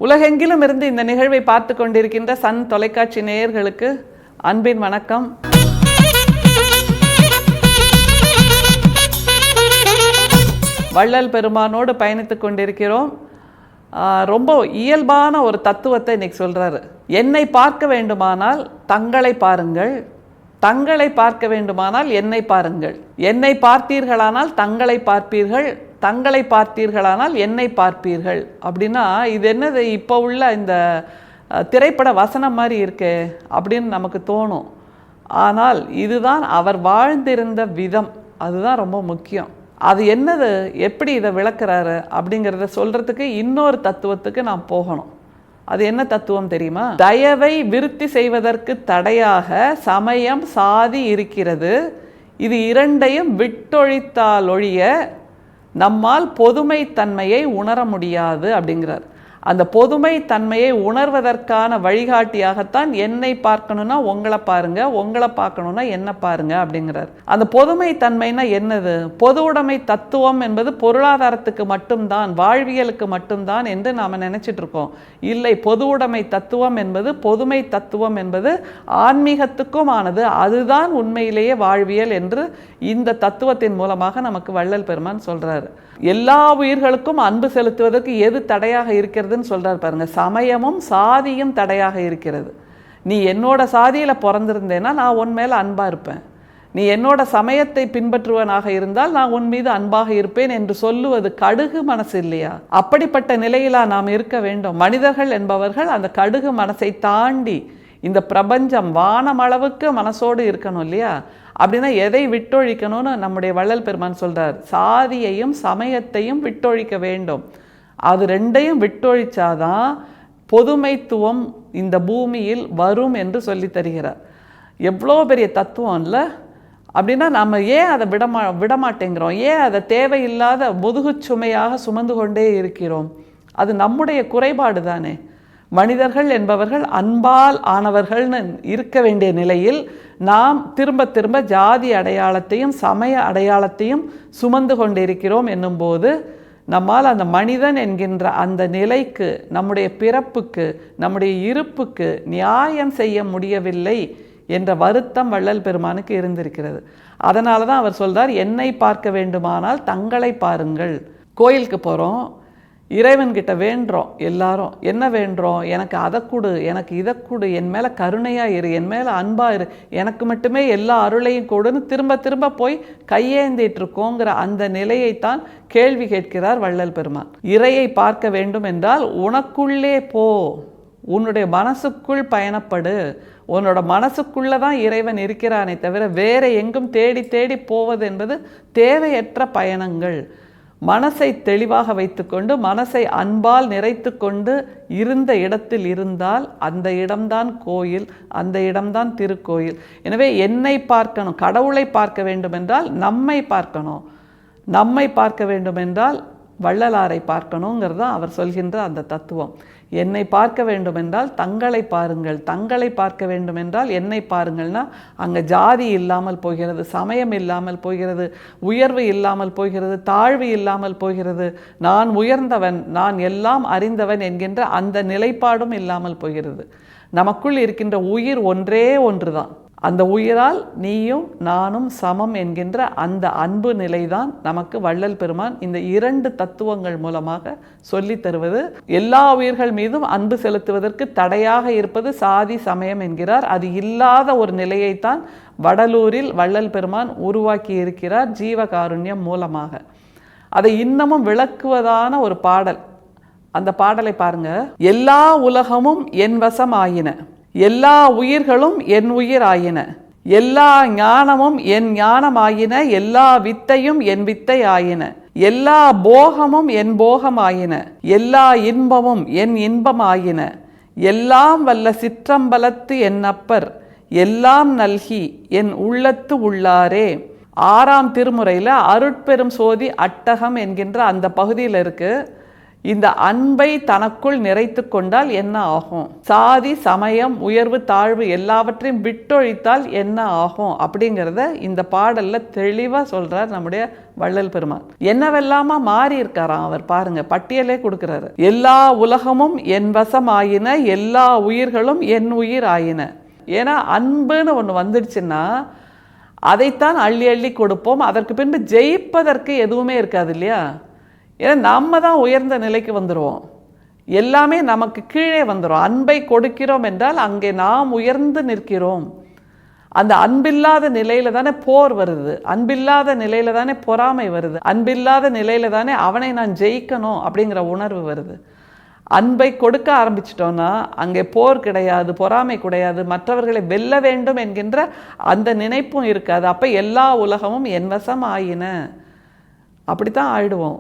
உலகெங்கிலும் இருந்து இந்த நிகழ்வை பார்த்து கொண்டிருக்கின்ற சன் தொலைக்காட்சி நேயர்களுக்கு அன்பின் வணக்கம். வள்ளல் பெருமானோடு பயணித்துக் கொண்டிருக்கிறோம். ரொம்ப இயல்பான ஒரு தத்துவத்தை இன்னைக்கு சொல்றாரு. என்னை பார்க்க வேண்டுமானால் தங்களை பாருங்கள், தங்களை பார்க்க வேண்டுமானால் என்னை பாருங்கள், என்னை பார்த்தீர்களானால் தங்களை பார்ப்பீர்கள், தங்களை பார்த்தீர்களானால் என்னை பார்ப்பீர்கள். அப்படின்னா இது என்னது, இப்போ உள்ள இந்த திரைப்பட வசனம் மாதிரி இருக்கே அப்படின்னு நமக்கு தோணும். ஆனால் இதுதான் அவர் வாழ்ந்திருந்த விதம், அதுதான் ரொம்ப முக்கியம். அது என்னது, எப்படி இதை விளக்குறாரு அப்படிங்கிறத சொல்கிறதுக்கு இன்னொரு தத்துவத்துக்கு நாம் போகணும். அது என்ன தத்துவம் தெரியுமா? தயவை விருத்தி செய்வதற்கு தடையாக சமயம் சாதி இருக்கிறது. இது இரண்டையும் விட்டொழித்தால் ஒழிய நம்மால் பொதுமை தன்மையை உணர முடியாது அப்படிங்கிறார். அந்த பொதுமை தன்மையை உணர்வதற்கான வழிகாட்டியாகத்தான் என்னை பார்க்கணும்னா உங்களை பாருங்க, உங்களை பார்க்கணும்னா என்ன பாருங்க அப்படிங்கிறார். அந்த பொதுமை தன்மைனா என்னது? பொது உடைமை தத்துவம் என்பது பொருளாதாரத்துக்கு மட்டும்தான், வாழ்வியலுக்கு மட்டும்தான் என்று நாம் நினைச்சிட்டு இருக்கோம். இல்லை, பொது உடைமை தத்துவம் என்பது, பொதுமை தத்துவம் என்பது ஆன்மீகத்துக்கும் ஆனது. அதுதான் உண்மையிலேயே வாழ்வியல் என்று இந்த தத்துவத்தின் மூலமாக நமக்கு வள்ளல் பெருமான் சொல்றாரு. எல்லா உயிர்களுக்கும் அன்பு செலுத்துவதற்கு எது தடையாக இருக்கிறதுன்னு சொல்றாரு பாருங்க. சமயமும் சாதியும் தடையாக இருக்கிறது. நீ என்னோட சாதியில பிறந்திருந்தேன்னா நான் உன் மேல அன்பா இருப்பேன், நீ என்னோட சமயத்தை பின்பற்றுவனாக இருந்தால் நான் உன் மீது அன்பாக இருப்பேன் என்று சொல்லுவது கடுகு மனசு இல்லையா? அப்படிப்பட்ட நிலையிலா நாம் இருக்க வேண்டும். மனிதர்கள் என்பவர்கள் அந்த கடுகு மனசை தாண்டி இந்த பிரபஞ்சம் வானமளவுக்கு மனசோடு இருக்கணும் இல்லையா? அப்படின்னா எதை விட்டொழிக்கணும்னு நம்முடைய வள்ளல் பெருமான் சொல்றார். சாதியையும் சமயத்தையும் விட்டொழிக்க வேண்டும். அது ரெண்டையும் விட்டொழிச்சாதான் பொதுமைத்துவம் இந்த பூமியில் வரும் என்று சொல்லி தருகிறார். எவ்வளோ பெரிய தத்துவம் இல்லை? அப்படின்னா நம்ம ஏன் அதை விடமாட்டேங்கிறோம்? ஏன் அதை தேவையில்லாத முதுகுச்சுமையாக சுமந்து கொண்டே இருக்கிறோம்? அது நம்முடைய குறைபாடு தானே. மனிதர்கள் என்பவர்கள் அன்பால் ஆனவர்கள்னு இருக்க வேண்டிய நிலையில் நாம் திரும்ப திரும்ப ஜாதி அடையாளத்தையும் சமய அடையாளத்தையும் சுமந்து கொண்டிருக்கிறோம் என்னும்போது நம்மால் அந்த மனிதன் என்கின்ற அந்த நிலைக்கு, நம்முடைய பிறப்புக்கு, நம்முடைய இருப்புக்கு நியாயம் செய்ய முடியவில்லை என்ற வருத்தம் வள்ளல் பெருமானுக்கு இருந்திருக்கிறது. அதனால தான் அவர் சொல்றார், என்னை பார்க்க வேண்டுமானால் தங்களை பாருங்கள். கோயிலுக்கு போகிறோம், இறைவன்கிட்ட வேண்டுறோம். எல்லாரும் என்ன வேண்டுறோம்? எனக்கு அதை கொடு, எனக்கு இதை கொடு, என் மேலே கருணையாக இரு, என் மேலே அன்பாக இரு, எனக்கு மட்டுமே எல்லா அருளையும் கொடுன்னு திரும்ப திரும்ப போய் கையேந்திட்டு இருக்கோங்கிற அந்த நிலையைத்தான் கேள்வி கேட்கிறார் வள்ளல் பெருமான். இறையை பார்க்க வேண்டும் என்றால் உனக்குள்ளே போ, உன்னுடைய மனசுக்குள் பயணப்படு. உன்னோட மனசுக்குள்ளே தான் இறைவன் இருக்கிறானே தவிர வேற எங்கும் தேடி தேடி போவது என்பது தேவையற்ற பயணங்கள். மனசை தெளிவாக வைத்துக்கொண்டு மனசை அன்பால் நிறைத்து கொண்டு இருந்த இடத்தில் இருந்தால் அந்த இடம்தான் கோயில், அந்த இடம்தான் திருக்கோயில். எனவே என்னை பார்க்கணும், கடவுளை பார்க்க வேண்டும் என்றால் நம்மை பார்க்கணும், நம்மை பார்க்க வேண்டும் என்றால் வள்ளலாரை பார்க்கணுங்கிறது தான் அவர் சொல்கின்ற அந்த தத்துவம். என்னை பார்க்க வேண்டும் என்றால் தங்களை பாருங்கள், தங்களை பார்க்க வேண்டும் என்றால் என்னை பாருங்கள்னா அங்கே ஜாதி இல்லாமல் போகிறது, சமயம் இல்லாமல் போகிறது, உயர்வு இல்லாமல் போகிறது, தாழ்வு இல்லாமல் போகிறது, நான் உயர்ந்தவன், நான் எல்லாம் அறிந்தவன் என்கின்ற அந்த நிலைப்பாடும் இல்லாமல் போகிறது. நமக்குள் இருக்கின்ற உயிர் ஒன்றே ஒன்று தான். அந்த உயிரால் நீயும் நானும் சமம் என்கின்ற அந்த அன்பு நிலைதான் நமக்கு வள்ளல் பெருமான் இந்த இரண்டு தத்துவங்கள் மூலமாக சொல்லி தருவது. எல்லா உயிர்கள் மீதும் அன்பு செலுத்துவதற்கு தடையாக இருப்பது சாதி சமயம் என்கிறார். அது இல்லாத ஒரு நிலையைத்தான் வடலூரில் வள்ளல் பெருமான் உருவாக்கி இருக்கிறார் ஜீவகாருண்யம் மூலமாக. அதை இன்னமும் விளக்குவதான ஒரு பாடல். அந்த பாடலை பாருங்க. எல்லா உலகமும் என் வசம் ஆயின, எல்லா உயிர்களும் என் உயிர் ஆயின, எல்லா ஞானமும் என் ஞானம் ஆயின, எல்லா வித்தையும் என் வித்தை ஆயின, எல்லா போகமும் என் போகம் ஆயின, எல்லா இன்பமும் என் இன்பம் ஆயின, எல்லாம் வல்ல சிற்றம்பலத்து என் அப்பர், எல்லாம் நல்கி என் உள்ளத்து உள்ளாரே. 6ஆம் திருமுறையில் அருட்பெரும் சோதி அட்டகம் என்கின்ற அந்த பகுதியில் இருக்கு. இந்த அன்பை தனக்குள் நிறைத்து கொண்டால் என்ன ஆகும்? சாதி சமயம் உயர்வு தாழ்வு எல்லாவற்றையும் விட்டொழித்தால் என்ன ஆகும் அப்படிங்கிறத இந்த பாடல்ல தெளிவாக சொல்றார் நம்முடைய வள்ளல் பெருமான். என்னவெல்லாமா மாறி இருக்காராம் அவர் பாருங்க, பட்டியலே கொடுக்கிறாரு. எல்லா உலகமும் என் வசம் ஆயின, எல்லா உயிர்களும் என் உயிர் ஆயின. ஏன்னா அன்புன்னு ஒன்று வந்துடுச்சுன்னா அதைத்தான் அள்ளி அள்ளி கொடுப்போம். அதற்கு பின்பு ஜெயிப்பதற்கு எதுவுமே இருக்காது இல்லையா? ஏன்னா நம்ம தான் உயர்ந்த நிலைக்கு வந்துடுவோம், எல்லாமே நமக்கு கீழே வந்துடும். அன்பை கொடுக்கிறோம் என்றால் அங்கே நாம் உயர்ந்து நிற்கிறோம். அந்த அன்பில்லாத நிலையில தானே போர் வருது, அன்பில்லாத நிலையில தானே பொறாமை வருது, அன்பில்லாத நிலையில தானே அவனை நான் ஜெயிக்கணும் அப்படிங்கிற உணர்வு வருது. அன்பை கொடுக்க ஆரம்பிச்சிட்டோன்னா அங்கே போர் கிடையாது, பொறாமை கிடையாது, மற்றவர்களை வெல்ல வேண்டும் என்கின்ற அந்த நினைப்பும் இருக்காது. அப்போ எல்லா உலகமும் என் வசம் ஆயின, அப்படித்தான் ஆயிடுவோம்.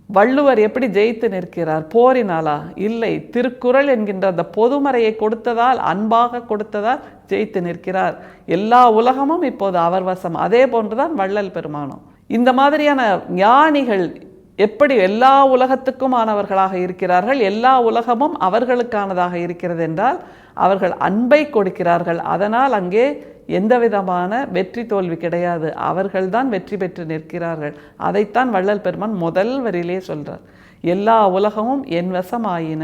வள்ளுவர் எப்படி ஜெயித்து நிற்கிறார்? போரினாலா? இல்லை, திருக்குறள் என்கின்ற அந்த பொதுமறையை கொடுத்ததால், அன்பாக கொடுத்ததால் ஜெயித்து நிற்கிறார். எல்லா உலகமும் இப்போது அவர் வசம். அதே போன்றுதான் வள்ளல் பெருமானும். இந்த மாதிரியான ஞானிகள் எப்படி எல்லா உலகத்துக்குமானவர்களாக இருக்கிறார்கள், எல்லா உலகமும் அவர்களுக்கானதாக இருக்கிறது என்றால் அவர்கள் அன்பை கொடுக்கிறார்கள். அதனால் அங்கே எந்த விதமான வெற்றி தோல்வி கிடையாது, அவர்கள்தான் வெற்றி பெற்று நிற்கிறார்கள். அதைத்தான் வள்ளல் பெருமான் முதல் வரியிலே சொல்றார், எல்லா உலகமும் என் வசம் ஆயின.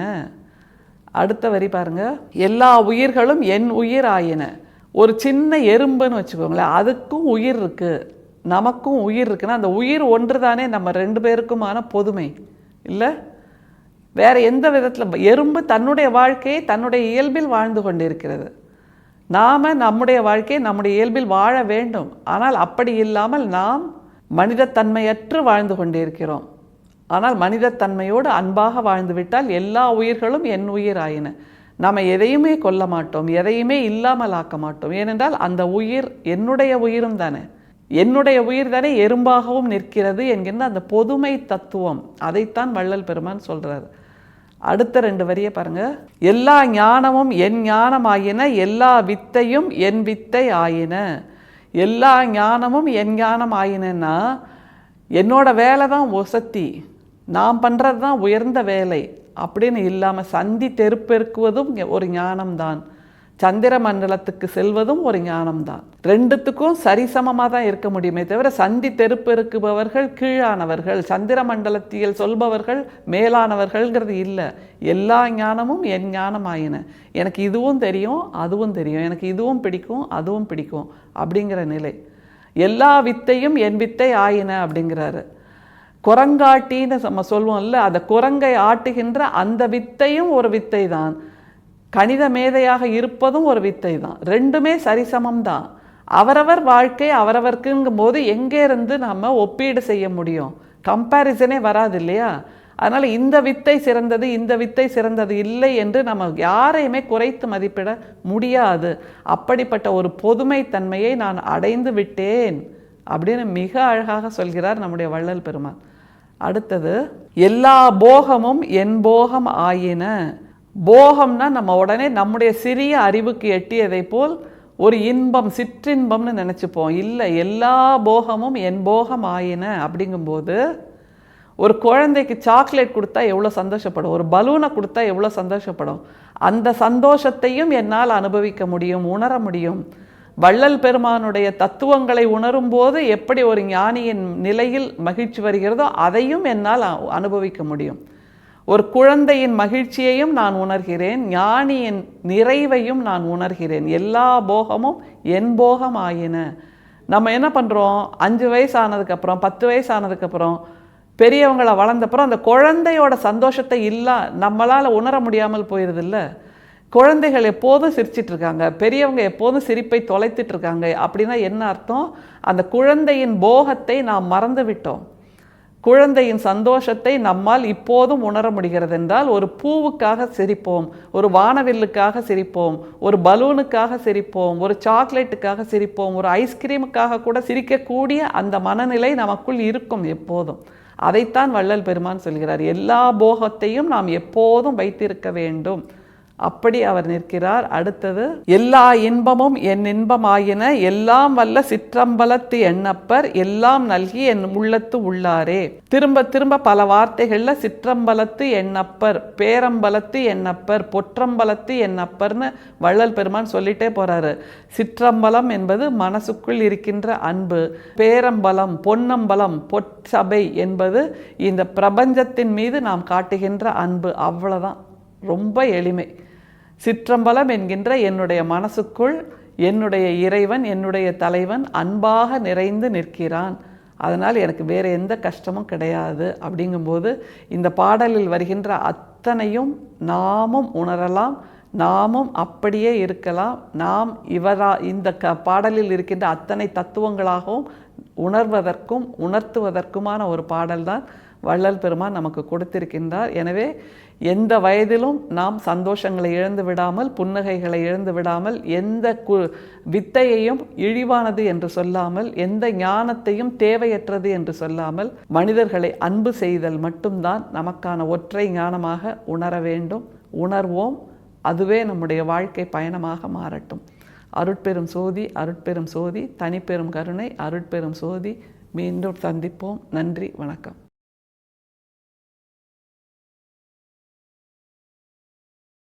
அடுத்த வரி பாருங்க, எல்லா உயிர்களும் என் உயிர் ஆயின. ஒரு சின்ன எறும்புன்னு வச்சுக்கோங்களேன், அதுக்கும் உயிர் இருக்கு, நமக்கும் உயிர் இருக்குன்னா அந்த உயிர் ஒன்று தானே நம்ம ரெண்டு பேருக்குமான பொதுமை இல்லை? வேற எந்த விதத்தில்? எறும்பு தன்னுடைய வாழ்க்கையை தன்னுடைய இயல்பில் வாழ்ந்து கொண்டிருக்கிறது. நாம் நம்முடைய வாழ்க்கையை நம்முடைய இயல்பில் வாழ வேண்டும். ஆனால் அப்படி இல்லாமல் நாம் மனிதத்தன்மையற்று வாழ்ந்து கொண்டிருக்கிறோம். ஆனால் மனிதத்தன்மையோடு அன்பாக வாழ்ந்துவிட்டால் எல்லா உயிர்களும் என் உயிர் ஆயின. நாம் எதையுமே கொல்ல மாட்டோம், எதையுமே இல்லாமல் ஆக்க மாட்டோம். ஏனென்றால் அந்த உயிர் என்னுடைய உயிரும் தானே, என்னுடைய உயிர் தானே எறும்பாகவும் நிற்கிறது என்கின்ற அந்த பொதுமை தத்துவம், அதைத்தான் வள்ளல் பெருமான் சொல்றார். அடுத்த ரெண்டு வரியை பாருங்க, எல்லா ஞானமும் என் ஞானம் ஆயின, எல்லா வித்தையும் என் வித்தை ஆயின. எல்லா ஞானமும் என் ஞானம் ஆயினன்னா என்னோட வேலை தான் ஒசத்தி, நான் பண்ணுறது தான் உயர்ந்த வேலை அப்படின்னு இல்லாமல் சந்தி தெருப்பெருக்குவதும் ஒரு ஞானம்தான், சந்திர மண்டலத்துக்கு செல்வதும் ஒரு ஞானம்தான். ரெண்டுத்துக்கும் சரிசமமாக தான் இருக்க முடியுமே தவிர சந்தி தெருப்பெருக்குபவர்கள் கீழானவர்கள், சந்திர மண்டலத்தியல் சொல்பவர்கள் மேலானவர்கள்ங்கிறது இல்லை. எல்லா ஞானமும் என் ஞானம் ஆயின. எனக்கு இதுவும் தெரியும் அதுவும் தெரியும், எனக்கு இதுவும் பிடிக்கும் அதுவும் பிடிக்கும் அப்படிங்கிற நிலை. எல்லா வித்தையும் என் வித்தை ஆயின அப்படிங்கிறாரு. குரங்காட்டின்னு நம்ம சொல்லுவோம்ல, அந்த குரங்கை ஆட்டுகின்ற அந்த வித்தையும் ஒரு வித்தை தான், கணித மேதையாக இருப்பதும் ஒரு வித்தை தான். ரெண்டுமே சரிசமம் தான். அவரவர் வாழ்க்கை அவரவர்க்குங்கும் போது எங்கே இருந்து நம்ம ஒப்பீடு செய்ய முடியும்? கம்பேரிசனே வராது இல்லையா? அதனால் இந்த வித்தை சிறந்தது இந்த வித்தை சிறந்தது இல்லை என்று நம்ம யாரையுமே குறைத்து மதிப்பிட முடியாது. அப்படிப்பட்ட ஒரு பொதுமை தன்மையை நான் அடைந்து விட்டேன் அப்படின்னு மிக அழகாக சொல்கிறார் நம்முடைய வள்ளல் பெருமான். அடுத்தது, எல்லா போகமும் என் போகம் ஆயின. போகம்னா நம்ம உடனே நம்முடைய சிறிய அறிவுக்கு எட்டியதை போல் ஒரு இன்பம், சிற்றின்பம்னு நினச்சிப்போம். இல்லை, எல்லா போகமும் என் போகம் ஆயின அப்படிங்கும்போது ஒரு குழந்தைக்கு சாக்லேட் கொடுத்தா எவ்வளோ சந்தோஷப்படும், ஒரு பலூனை கொடுத்தா எவ்வளோ சந்தோஷப்படும். அந்த சந்தோஷத்தையும் என்னால் அனுபவிக்க முடியும், உணர முடியும். வள்ளல் பெருமானுடைய தத்துவங்களை உணரும் போது எப்படி ஒரு ஞானியின் நிலையில் மகிழ்ச்சி வருகிறதோ அதையும் என்னால் அனுபவிக்க முடியும். ஒரு குழந்தையின் மகிழ்ச்சியையும் நான் உணர்கிறேன், ஞானியின் நிறைவையும் நான் உணர்கிறேன். எல்லா போகமும் என் போகம் ஆயின. நம்ம என்ன பண்ணுறோம், 5 வயசு ஆனதுக்கப்புறம் 10 வயசு ஆனதுக்கப்புறம் பெரியவங்களை வளர்ந்தப்புறம் அந்த குழந்தையோட சந்தோஷத்தை நம்மளால் உணர முடியாமல் போயிடுதில்ல. குழந்தைகள் எப்போதும் சிரிச்சிட்ருக்காங்க, பெரியவங்க எப்போதும் சிரிப்பை தொலைத்துட்ருக்காங்க. அப்படின்னா என்ன அர்த்தம்? அந்த குழந்தையின் போகத்தை நாம் மறந்து விட்டோம். குழந்தையின் சந்தோஷத்தை நம்மால் இப்போதும் உணர முடிகிறது என்றால், ஒரு பூவுக்காக சிரிப்போம், ஒரு வானவில்லுக்காக சிரிப்போம், ஒரு பலூனுக்காக சிரிப்போம், ஒரு சாக்லேட்டுக்காக சிரிப்போம், ஒரு ஐஸ்கிரீமுக்காக கூட சிரிக்கக்கூடிய அந்த மனநிலை நமக்குள் இருக்கும் எப்போதும். அதைத்தான் வள்ளல் பெருமான் சொல்கிறார், எல்லா போகத்தையும் நாம் எப்போதும் வைத்திருக்க வேண்டும் அப்படி அவர் நிற்கிறார். அடுத்தது, எல்லா இன்பமும் என் இன்பமாயின, எல்லாம் வல்ல சிற்றம்பலத்து எண்ணப்பர், எல்லாம் நல்கி என் உள்ளத்து உள்ளாரே. திரும்ப திரும்ப பல வார்த்தைகள்ல சிற்றம்பலத்து எண்ணப்பர், பேரம்பலத்து எண்ணப்பர், பொற்றம்பலத்து எண்ணப்பர்னு வள்ளல் பெருமான் சொல்லிட்டே போறாரு. சிற்றம்பலம் என்பது மனசுக்குள் இருக்கின்ற அன்பு, பேரம்பலம் பொன்னம்பலம் பொற்சபை என்பது இந்த பிரபஞ்சத்தின் மீது நாம் காட்டுகின்ற அன்பு. அவ்வளவுதான், ரொம்ப எளிமை. சிற்றம்பலம் என்கின்ற என்னுடைய மனசுக்குள் என்னுடைய இறைவன், என்னுடைய தலைவன் அன்பாக நிறைந்து நிற்கிறான். அதனால் எனக்கு வேறு எந்த கஷ்டமும் கிடையாது. அப்படிங்கும்போது இந்த பாடலில் வருகின்ற அத்தனையும் நாமும் உணரலாம், நாமும் அப்படியே இருக்கலாம். நாம் இந்த பாடலில் இருக்கின்ற அத்தனை தத்துவங்களாகவும் உணர்வதற்கும் உணர்த்துவதற்குமான ஒரு பாடல்தான் வள்ளல் பெருமான் நமக்கு கொடுத்திருக்கின்றார். எனவே எந்த வயதிலும் நாம் சந்தோஷங்களை இழந்து விடாமல், புன்னகைகளை இழந்து விடாமல், எந்த வித்தையையும் இழிவானது என்று சொல்லாமல், எந்த ஞானத்தையும் தேவையற்றது என்று சொல்லாமல், மனிதர்களை அன்பு செய்தல் மட்டும்தான் நமக்கான ஒற்றை ஞானமாக உணர வேண்டும். உணர்வோம், அதுவே நம்முடைய வாழ்க்கை பயணமாக மாறட்டும். அருட்பெரும் சோதி, அருட்பெரும் சோதி, தனிப்பெரும் கருணை, அருட்பெரும் சோதி. மீண்டும் சந்திப்போம். நன்றி, வணக்கம்.